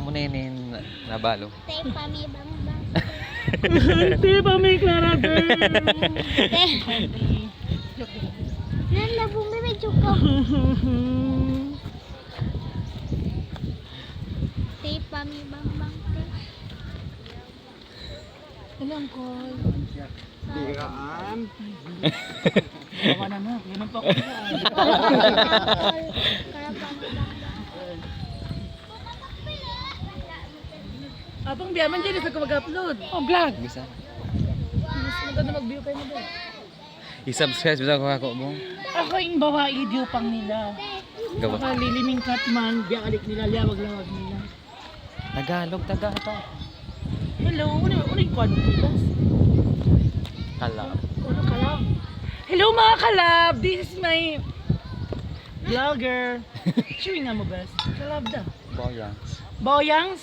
Amo na yun nabalo. Tay pa may bang. Hindi pa may Clara girl. Nanda bumi may chuko. Tay pa may bang. Alam ko. Bigaan. Bawa na na. Ganun pa ako. Abang biyaman dyan, isa ka mag-upload. Oh, vlog. Bisa. Mas maganda mag-view kayo mo doon. I-subscribe bisa ko ako mo. Ako yung bawa video pang nila. Gawa. Baka liliming katman, biyalik nila, liyawag-lawag nila. Tagalog, Tagalog. Hello, ano yung kwadras? Kalab. Ano kalab? Hello mga kalab! This is my vlogger. Chewing nga mo best. Kalab da. Boyangs. Boyangs?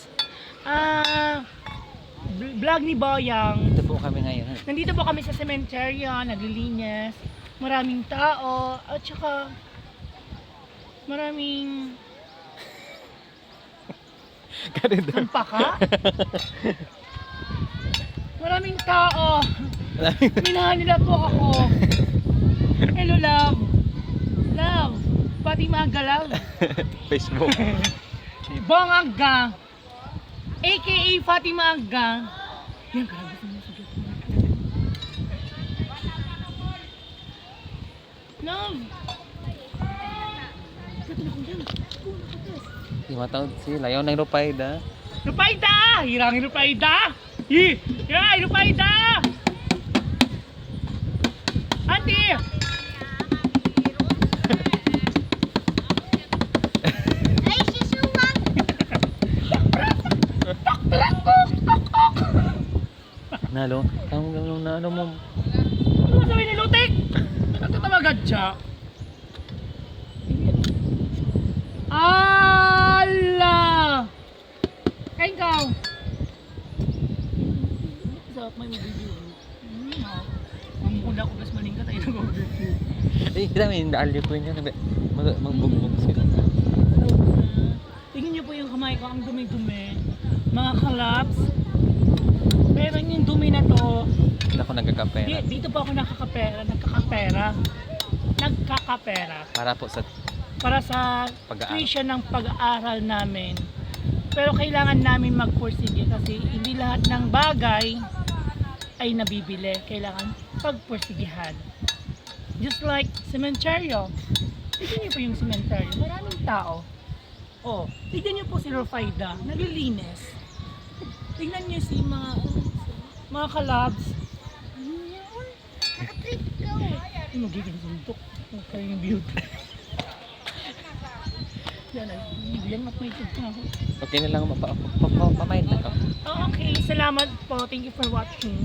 Vlog ni Boyang. Ito po kami ngayon. Nandito po kami sa cementerio, naglilinis. Maraming tao, at saka maraming sampaka. Maraming tao. Minahan nila po ako. Hello, love. Love. Pati mga love. Facebook. Bong Agga. AKA Fatima Agga. Yan, karagos mo sa gito. Love. Gato na kong dyan. Matawag sila. Ayaw ng Rupayda. Rupayda! Hirangin Rupayda! Yay! Rupayda! Auntie! Ay, si Sumang. Nalo. Ang nalo mo. Ano mo sabi ni Lutik? Nagtatawagan siya. Allah! Kain ka! Sarap may video. Mamukula ko plus maling ka tayo nag-video. Eh, kita may daalyo po niya. Magbugbog sila. Tingnan niyo po yung kamay ko, ang dumi-dumi. Mga kalaps. Pero yung dumi na to, Hindi ako nagkakapera. dito po ako nagkakapera. Para po sa Para sa Pag-aaral. tuition ng pag-aaral namin. Pero kailangan namin magpursige kasi hindi lahat ng bagay ay nabibili. Kailangan pagpursigihan. Just like cementerio. Tignan niyo po yung cementerio. Maraming tao. Oh, tignan niyo po si Rufayda. Naglilinis. Tignan niyo si mga kalabs. Trip ko. Ay, magiging suntok. Okay yung beauty. Yan ay, biglang mapaitig na ako. okay na lang mapamain na ka. Oh, okay, salamat po. Thank you for watching.